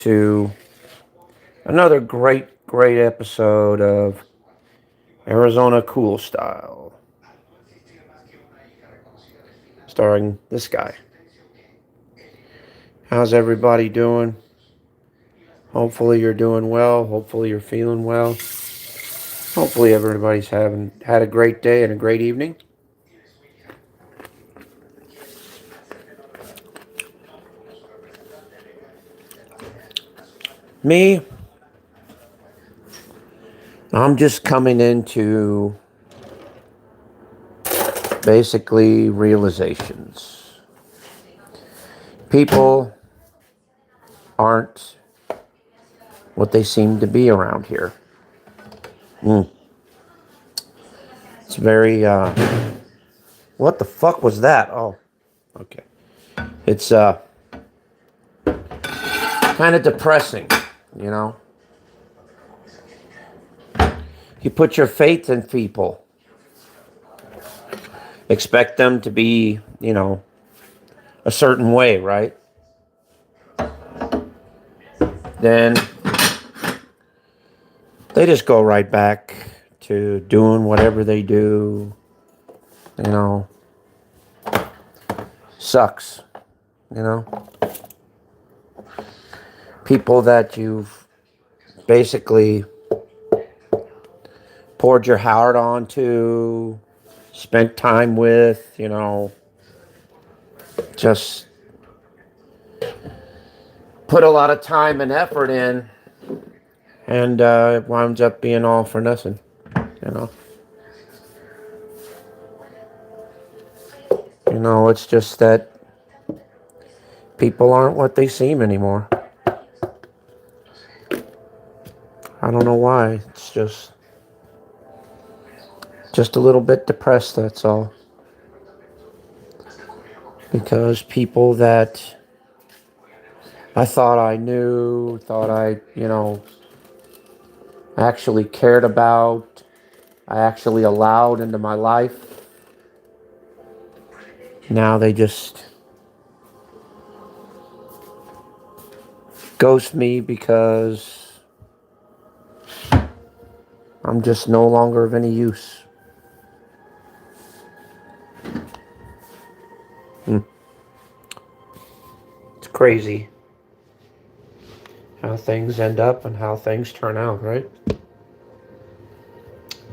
to another great episode of Arizona Cool Style, starring this guy. How's everybody doing? Hopefully you're doing well. Hopefully you're feeling well. Hopefully everybody's having had a great day and a great evening. Me, I'm just coming into basically realizations. People aren't what they seem to be around here. Mm. It's very, what the fuck was that? Oh, okay. It's, kind of depressing, you know? You put your faith in people, expect them to be, a certain way, right? Then they just go right back to doing whatever they do, you know? Sucks, you know? People that you've basically poured your heart onto, spent time with, just put a lot of time and effort in, and it winds up being all for nothing, you know. It's just that people aren't what they seem anymore. I don't know why. It's just a little bit depressed, that's all. Because people that I thought I knew, thought I, actually cared about, I actually allowed into my life, now they just ghost me because I'm just no longer of any use. It's crazy how things end up and how things turn out, right? It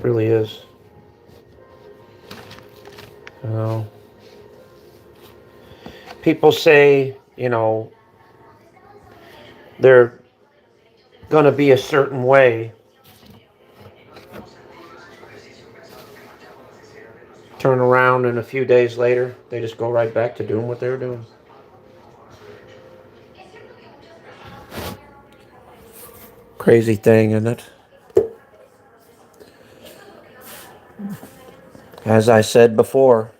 really is. You know, people say, they're going to be a certain way. Turn around and a few days later, they just go right back to doing what they were doing. Crazy thing, isn't it? As I said before,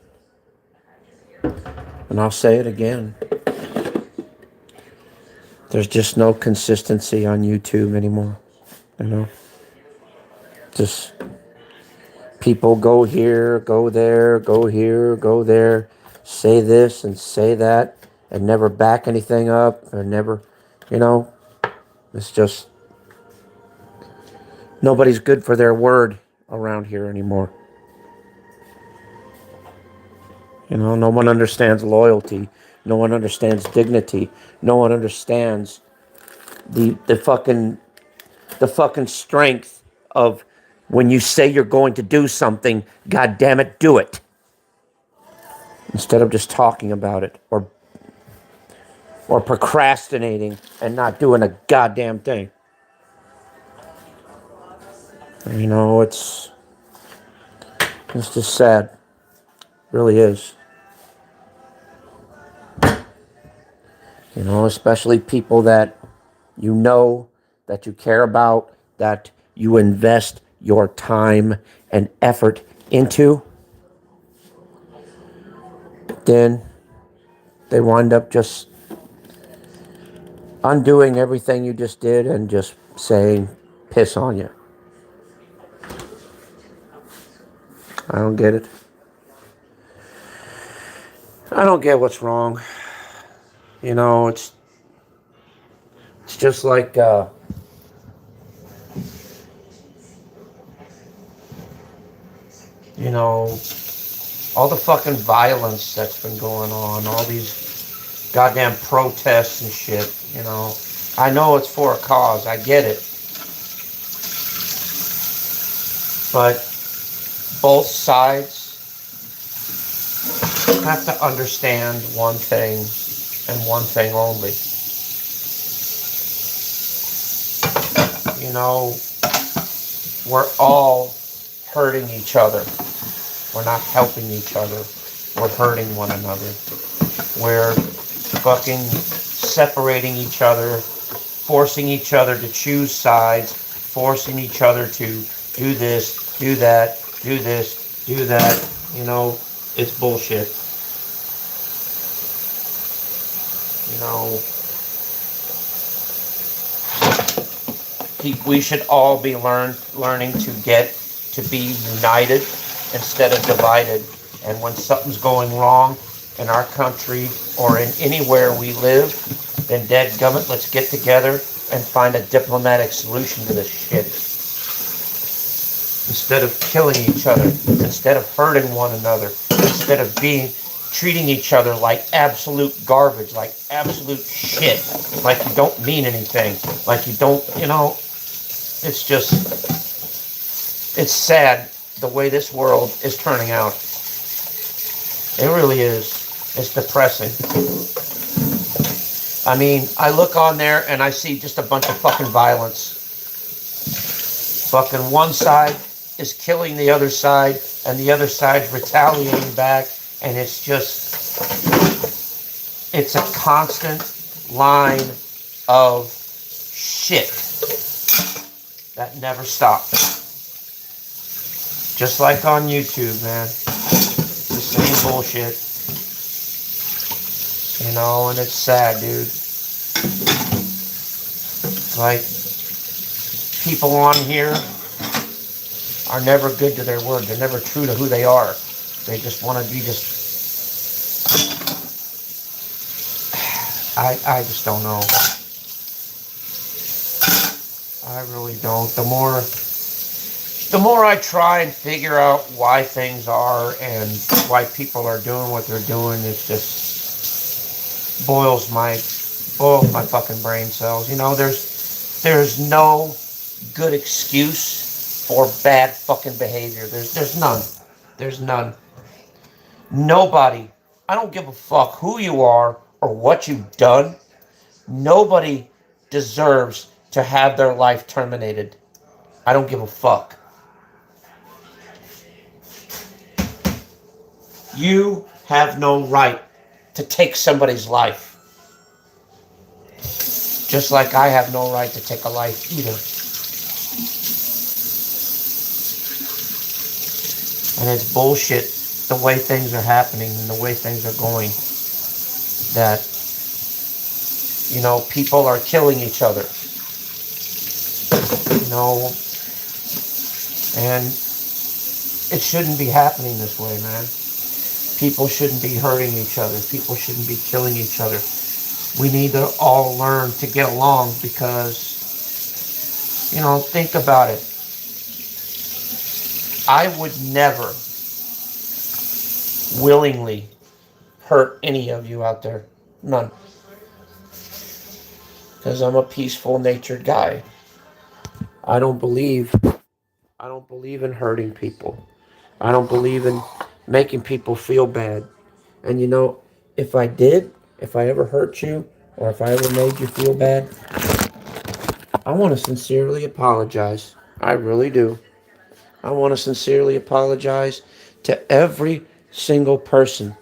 and I'll say it again, there's just no consistency on YouTube anymore. You know, just people go here, go there, go here, go there, say this and say that, and never back anything up, and never, you know, it's just nobody's good for their word around here anymore. No one understands loyalty. No one understands dignity. No one understands the fucking strength of when you say you're going to do something, god damn it, do it. Instead of just talking about it or procrastinating and not doing a goddamn thing. It's just sad. It really is. Especially people that you know, that you care about, that you invest your time and effort into, then they wind up just undoing everything you just did and just saying, piss on you. I don't get it. I don't get what's wrong. It's It's just like, you know, all the fucking violence that's been going on, all these goddamn protests and shit, you know. I know it's for a cause, I get it. But both sides have to understand one thing and one thing only. You know, we're all hurting each other. We're not helping each other. We're hurting one another. We're fucking separating each other, forcing each other to choose sides, forcing each other to do this, do that, do this, do that. You know, it's bullshit. You know, we should all be learning to get to be united instead of divided. And when something's going wrong in our country or in anywhere we live, then dadgummit, let's get together and find a diplomatic solution to this shit. Instead of killing each other, instead of hurting one another, instead of treating each other like absolute garbage, like absolute shit, like you don't mean anything, like you don't, it's just, it's sad the way this world is turning out. It really is. It's depressing. I mean, I look on there and I see just a bunch of fucking violence. Fucking one side is killing the other side, and the other side's retaliating back, and it's a constant line of shit that never stops. Just like on YouTube, man. It's the same bullshit. You know, and it's sad, dude. Like, people on here are never good to their word. They're never true to who they are. They just want to be I just don't know. I really don't. The more I try and figure out why things are and why people are doing what they're doing, it just boils my fucking brain cells. You know, there's no good excuse for bad fucking behavior. There's none. There's none. Nobody. I don't give a fuck who you are or what you've done. Nobody deserves to have their life terminated. I don't give a fuck. You have no right to take somebody's life. Just like I have no right to take a life either. And it's bullshit the way things are happening and the way things are going. That, people are killing each other. And it shouldn't be happening this way, man. People shouldn't be hurting each other. People shouldn't be killing each other. We need to all learn to get along because, think about it. I would never willingly hurt any of you out there. None. Because I'm a peaceful natured guy. I don't believe in hurting people. I don't believe in making people feel bad. And if I ever hurt you, or if I ever made you feel bad, I want to sincerely apologize. I really do. I want to sincerely apologize to every single person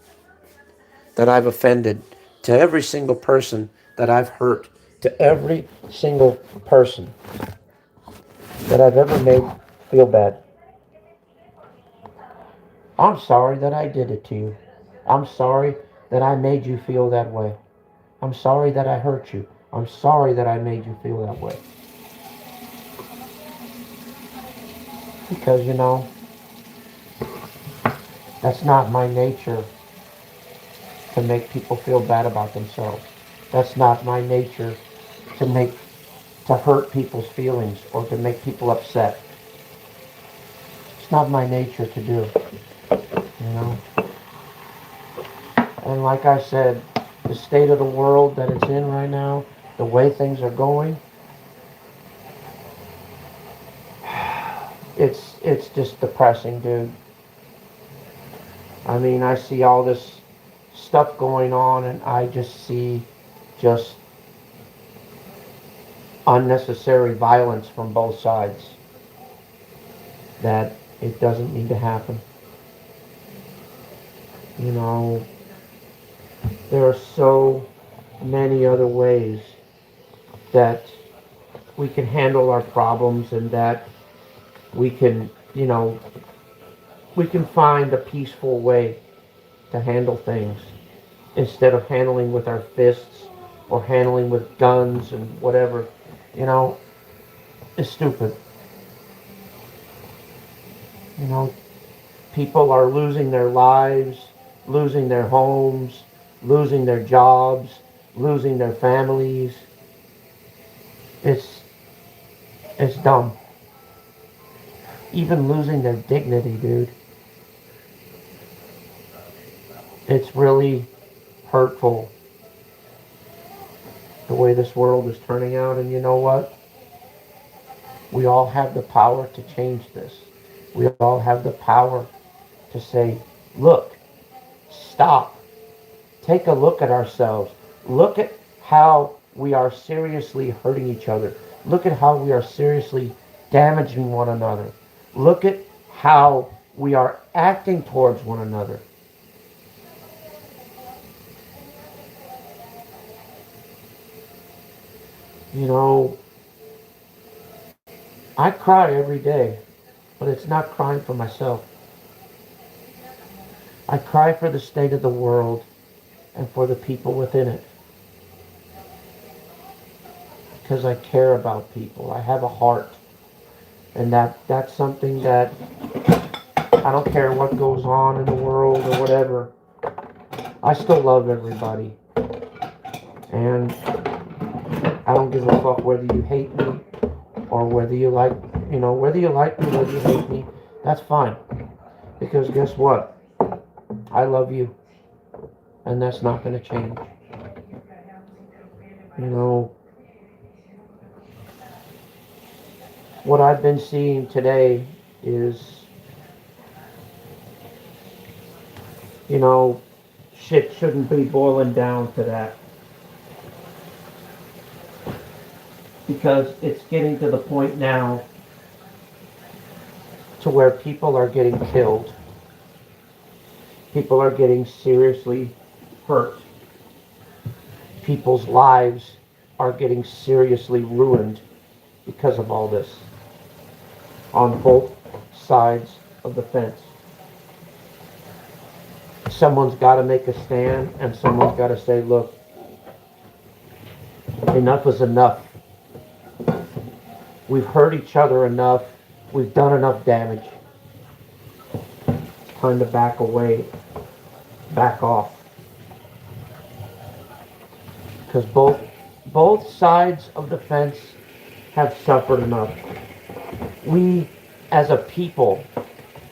that I've offended, to every single person that I've hurt, to every single person that I've ever made feel bad. I'm sorry that I did it to you. I'm sorry that I made you feel that way. I'm sorry that I hurt you. I'm sorry that I made you feel that way. Because, that's not my nature to make people feel bad about themselves. That's not my nature to make to hurt people's feelings or to make people upset. It's not my nature to do, you know. And like I said, the state of the world that it's in right now, the way things are going, it's just depressing, dude. I mean, I see all this stuff going on and I just see just unnecessary violence from both sides that it doesn't need to happen. You know, there are so many other ways that we can handle our problems and that we can, we can find a peaceful way to handle things instead of handling with our fists or handling with guns and whatever. You know, it's stupid. You know, people are losing their lives, losing their homes, losing their jobs, losing their families. It's it's dumb. Even losing their dignity, dude. It's really hurtful the way this world is turning out. And you know what? We all have the power to change this. We all have the power to say, look, stop. Take a look at ourselves. Look at how we are seriously hurting each other. Look at how we are seriously damaging one another. Look at how we are acting towards one another. You know, I cry every day, but it's not crying for myself. I cry for the state of the world and for the people within it because I care about people. I have a heart, and that's something that I don't care what goes on in the world or whatever. I still love everybody, and I don't give a fuck whether you hate me or whether you like, whether you like me, whether you hate me. That's fine, because guess what? I love you, and that's not going to change. You know, what I've been seeing today is, you know, shit shouldn't be boiling down to that because it's getting to the point now to where people are getting killed. People are getting seriously hurt. People's lives are getting seriously ruined because of all this on both sides of the fence. Someone's got to make a stand and someone's got to say, look, enough is enough. We've hurt each other enough. We've done enough damage. It's time to back away, back off. Because both sides of the fence have suffered enough. We, as a people,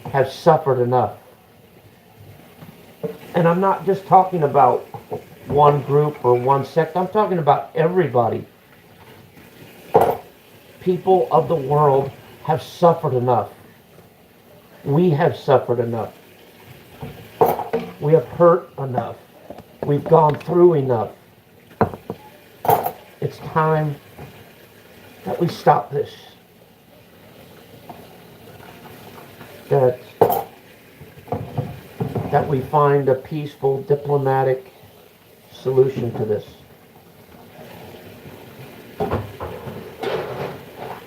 have suffered enough. And I'm not just talking about one group or one sect. I'm talking about everybody. People of the world have suffered enough. We have suffered enough. We have hurt enough. We've gone through enough. It's time that we stop this. That we find a peaceful, diplomatic solution to this.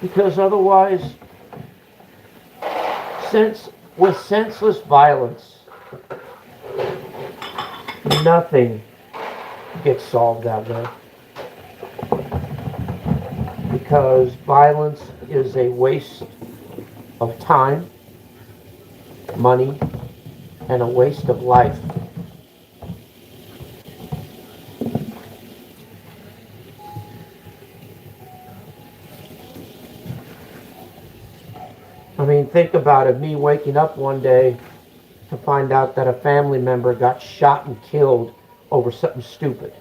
Because otherwise, with senseless violence, nothing gets solved that way. Because violence is a waste of time, money, and a waste of life. mean, think about it. Me waking up one day to find out that a family member got shot and killed over something stupid.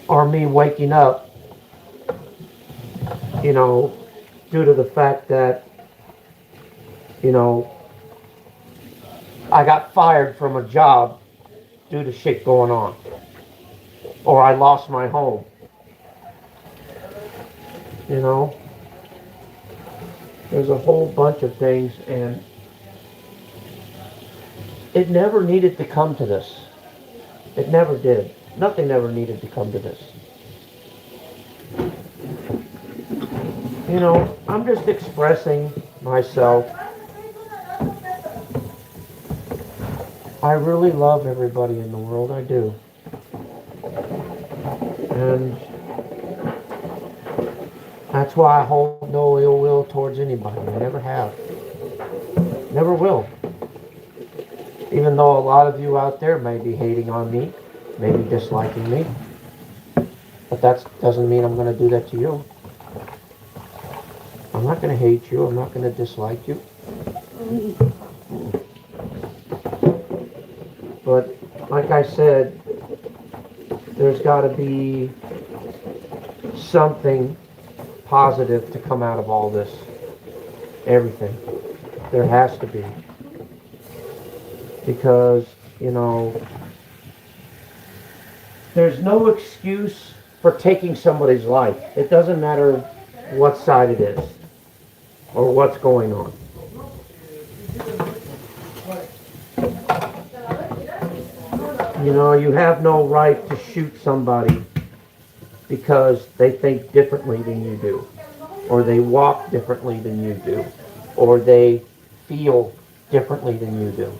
Or me waking up, you know, due to the fact that, you know, I got fired from a job due to shit going on. Or I lost my home. You know, there's a whole bunch of things, and it never needed to come to this. It never did. Nothing ever needed to come to this. You know, I'm just expressing myself. I really love everybody in the world. I do. And that's why I hold no ill will towards anybody. I never have. Never will. Even though a lot of you out there may be hating on me, maybe disliking me. But that doesn't mean I'm going to do that to you. I'm not going to hate you. I'm not going to dislike you. But like I said, there's got to be something positive to come out of all this. Everything. There has to be. Because, you know, there's no excuse for taking somebody's life. It doesn't matter what side it is or what's going on. You know, you have no right to shoot somebody because they think differently than you do, or they walk differently than you do, or they feel differently than you do.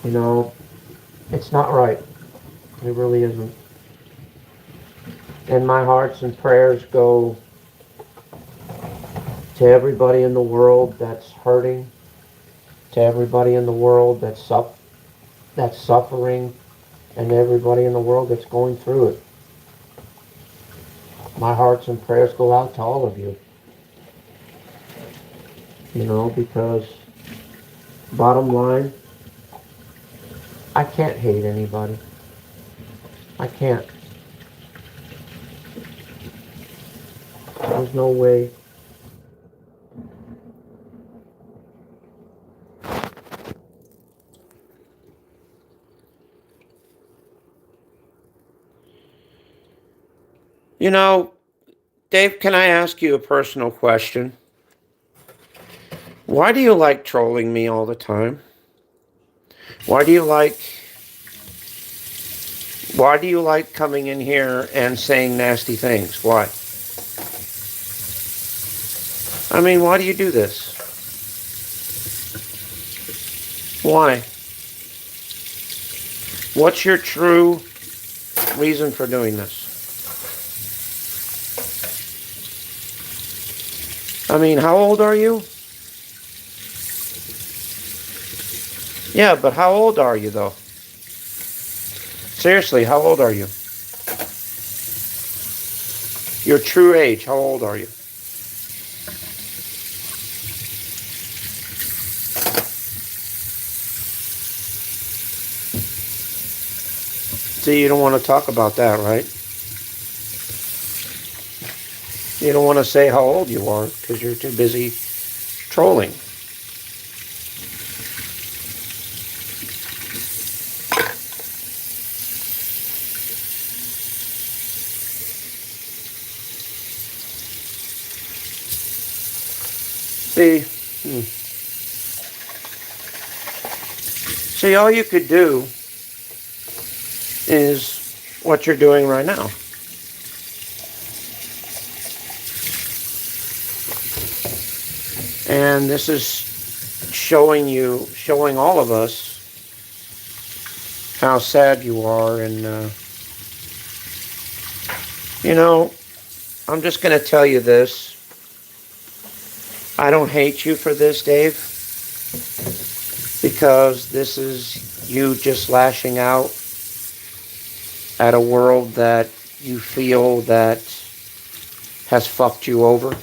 You know, it's not right. It really isn't. And my hearts and prayers go to everybody in the world that's hurting, to everybody in the world that's suffering, and everybody in the world that's going through it. My hearts and prayers go out to all of you. You know, because bottom line, I can't hate anybody. I can't. There's no way. You know, Dave, can I ask you a personal question? Why do you like trolling me all the time? Why do you like coming in here and saying nasty things? Why? I mean, why do you do this? Why? What's your true reason for doing this? I mean, how old are you? Yeah, but how old are you, though? Seriously, how old are you? Your true age, how old are you? See, you don't want to talk about that, right? You don't want to say how old you are because you're too busy trolling. See, all you could do is what you're doing right now. And this is showing all of us how sad you are. And, you know, I'm just going to tell you this. I don't hate you for this, Dave, because this is you just lashing out at a world that you feel that has fucked you over.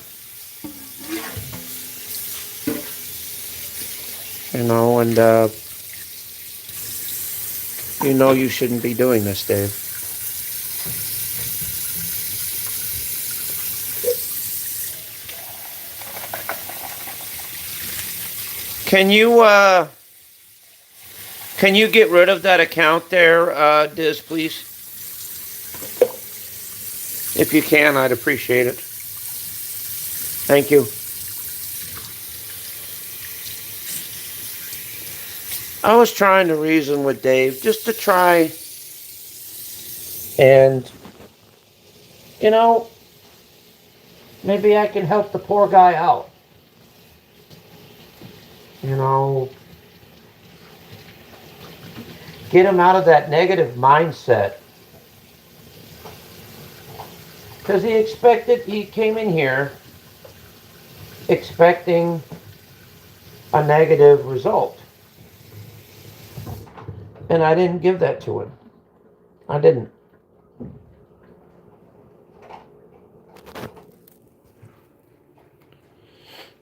And you shouldn't be doing this, Dave. Can you, can you get rid of that account there, Diz, please? If you can, I'd appreciate it. Thank you. I was trying to reason with Dave just to try and, maybe I can help the poor guy out. Get him out of that negative mindset. Because he came in here expecting a negative result. And I didn't give that to him. I didn't.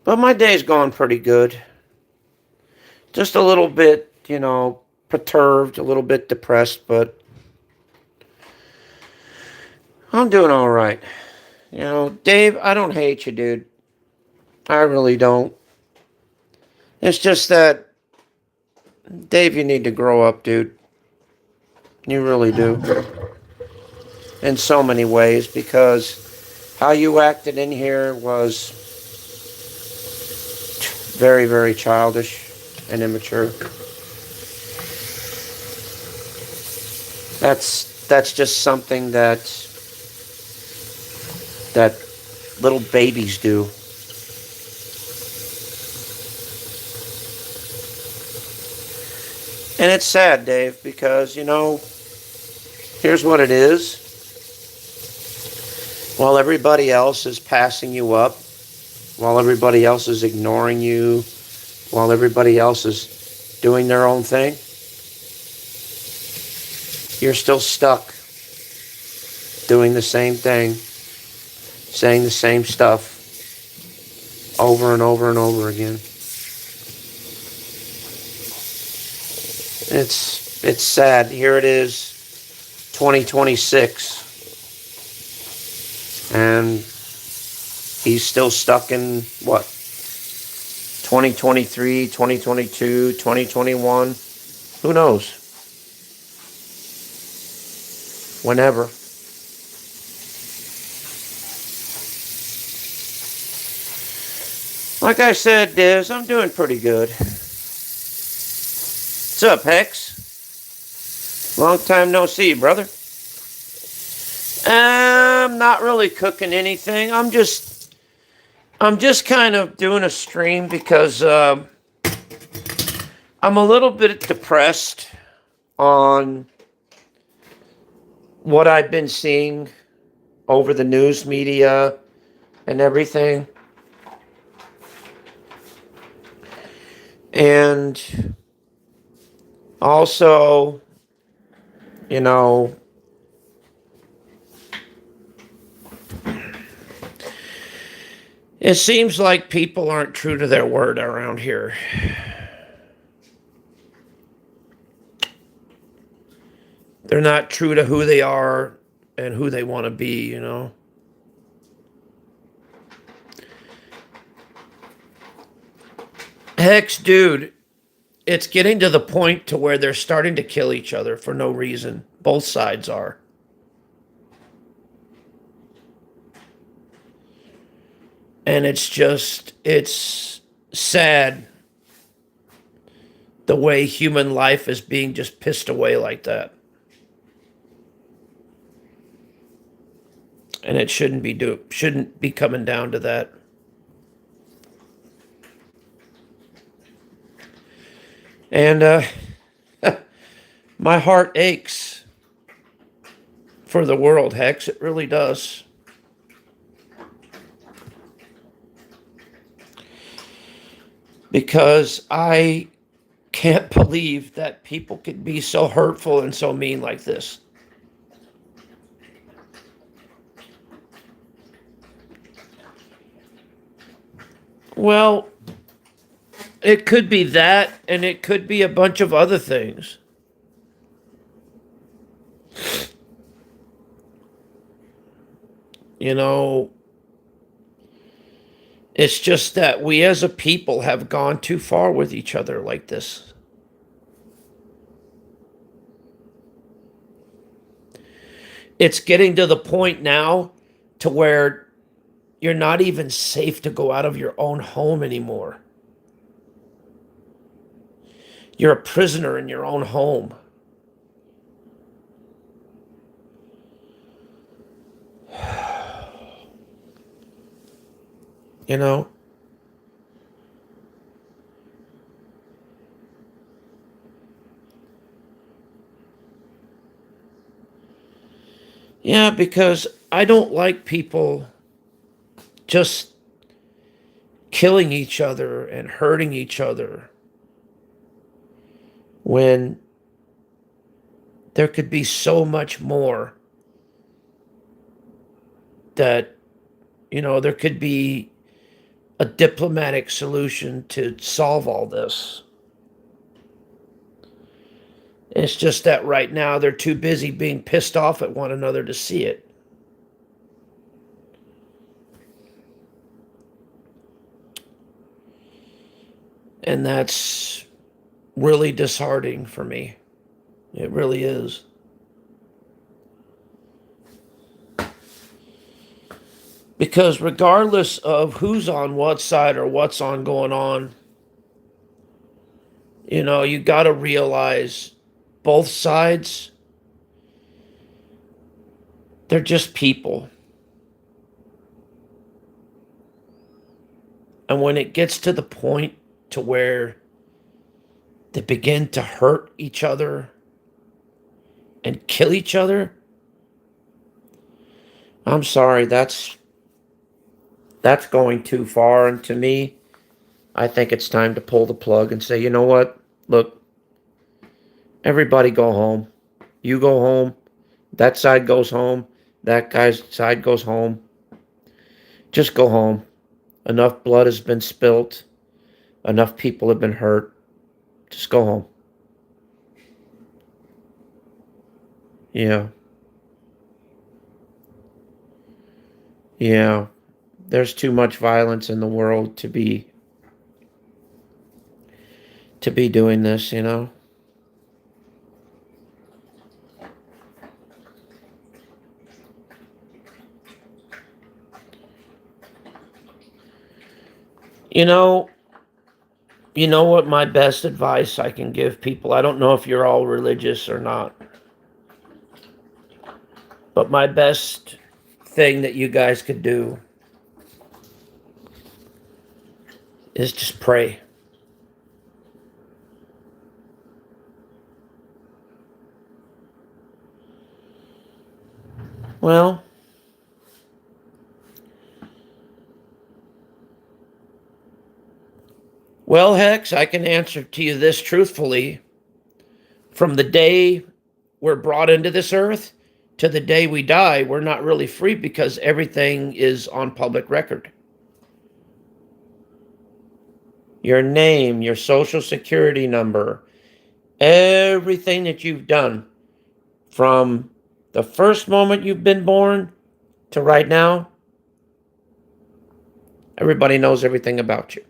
But my day's going pretty good. Just a little bit, perturbed, a little bit depressed, but I'm doing all right. Dave, I don't hate you, dude. I really don't. It's just that, Dave, you need to grow up, dude. You really do. In so many ways, because how you acted in here was very, very childish and immature. That's just something that little babies do. And it's sad, Dave, because, here's what it is. While everybody else is passing you up, while everybody else is ignoring you, while everybody else is doing their own thing, you're still stuck doing the same thing, saying the same stuff over and over and over again. It's sad. Here it is, 2026, and he's still stuck in, what, 2023, 2022, 2021, who knows? Whenever. Like I said, Diz, I'm doing pretty good. What's up, Hex? Long time no see, brother. I'm not really cooking anything. I'm just kind of doing a stream because I'm a little bit depressed on what I've been seeing over the news media and everything. And also, it seems like people aren't true to their word around here. They're not true to who they are and who they want to be, Hex, dude, it's getting to the point to where they're starting to kill each other for no reason. Both sides are. And it's sad the way human life is being just pissed away like that. And it shouldn't be coming down to that. And my heart aches for the world, Hex. It really does. Because I can't believe that people could be so hurtful and so mean like this. Well, it could be that, and it could be a bunch of other things. You know, it's just that we as a people have gone too far with each other like this. It's getting to the point now to where you're not even safe to go out of your own home anymore. You're a prisoner in your own home. You know? Yeah, because I don't like people just killing each other and hurting each other when there could be so much more that, there could be a diplomatic solution to solve all this. It's just that right now they're too busy being pissed off at one another to see it. And that's really disheartening for me. It really is. Because regardless of who's on what side or what's on going on, you got to realize both sides, they're just people. And when it gets to the point to where they begin to hurt each other and kill each other, I'm sorry, that's going too far. And to me, I think it's time to pull the plug and say, you know what? Look, everybody go home. You go home. That side goes home. That guy's side goes home. Just go home. Enough blood has been spilt. Enough people have been hurt. Just go home. Yeah. Yeah. There's too much violence in the world to be doing this. You know, you know what my best advice I can give people? I don't know if you're all religious or not, but my best thing that you guys could do is just pray. Well, Hex, I can answer to you this truthfully. From the day we're brought into this earth to the day we die, we're not really free because everything is on public record. Your name, your social security number, everything that you've done from the first moment you've been born to right now, everybody knows everything about you.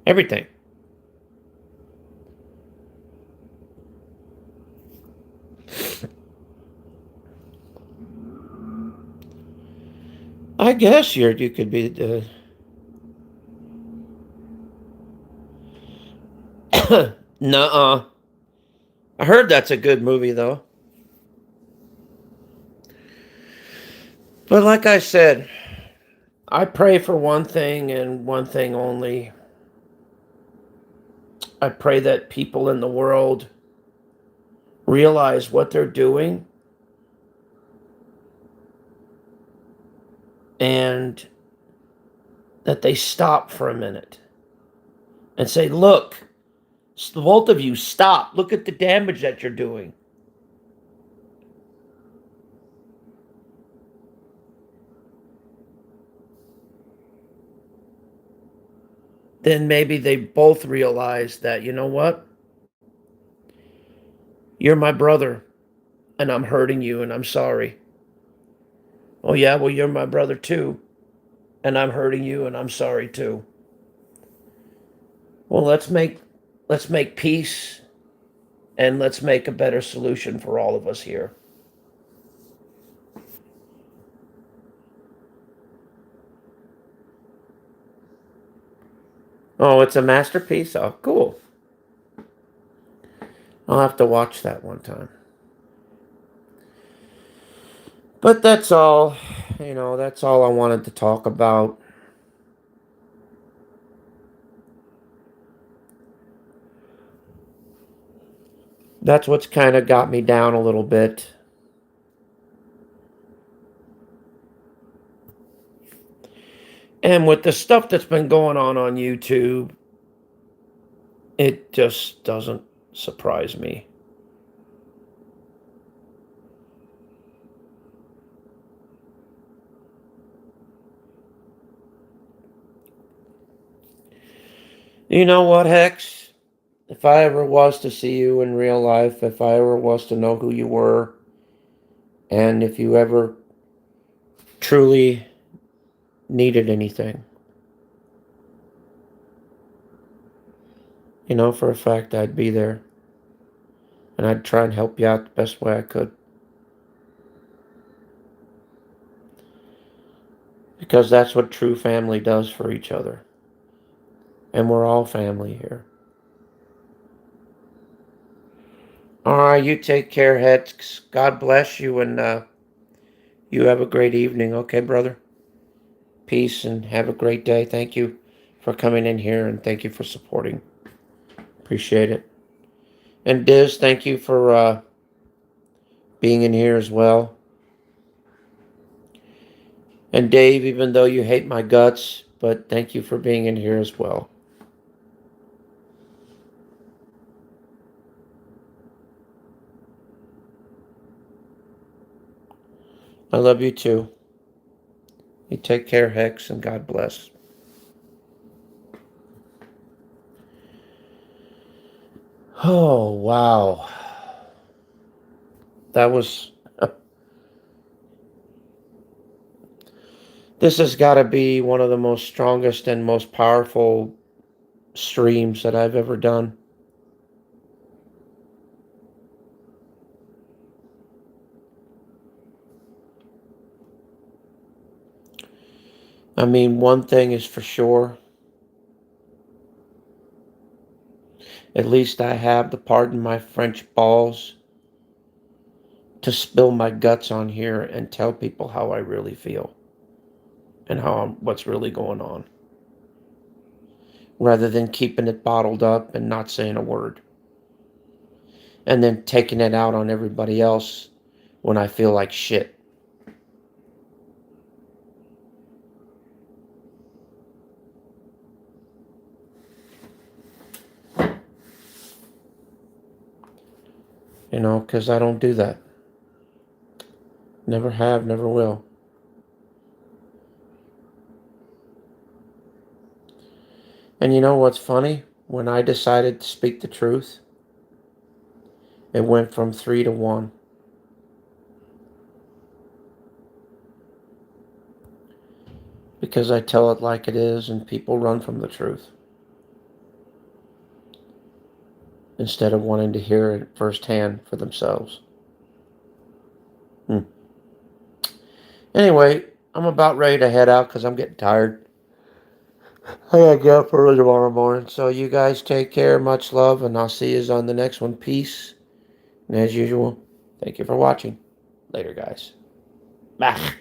Everything. I guess you could be the. Nuh-uh. I heard that's a good movie though. But like I said, I pray for one thing and one thing only. I pray that people in the world realize what they're doing and that they stop for a minute and say, look, both of you stop. Look at the damage that you're doing. then maybe they both realize that, you know what? You're my brother and I'm hurting you and I'm sorry. Oh, yeah, well, you're my brother too and I'm hurting you and I'm sorry too. Well, let's make peace and let's make a better solution for all of us here. Oh, it's a masterpiece? Oh, cool. I'll have to watch that one time. But that's all, that's all I wanted to talk about. That's what's kind of got me down a little bit. And with the stuff that's been going on YouTube, it just doesn't surprise me. You know what, Hex? If I ever was to see you in real life, if I ever was to know who you were, and if you ever truly needed anything, for a fact I'd be there. And I'd try and help you out the best way I could. Because that's what true family does for each other. And we're all family here. All right, you take care, Hex. God bless you, and you have a great evening, okay, brother? Peace, and have a great day. Thank you for coming in here, and thank you for supporting. Appreciate it. And Diz, thank you for being in here as well. And Dave, even though you hate my guts, but thank you for being in here as well. I love you too. You take care, Hex, and God bless. Oh, wow. That was. This has got to be one of the most strongest and most powerful streams that I've ever done. I mean, one thing is for sure. At least I have the pardon my French balls to spill my guts on here and tell people how I really feel and what's really going on, rather than keeping it bottled up and not saying a word, and then taking it out on everybody else when I feel like shit. Because I don't do that. Never have, never will. And you know what's funny? When I decided to speak the truth, it went from 3 to 1. Because I tell it like it is and people run from the truth. Instead of wanting to hear it firsthand for themselves. Anyway, I'm about ready to head out because I'm getting tired. I gotta get up early tomorrow morning. So you guys take care, much love, and I'll see you on the next one. Peace. And as usual, thank you for watching. Later, guys. Bye.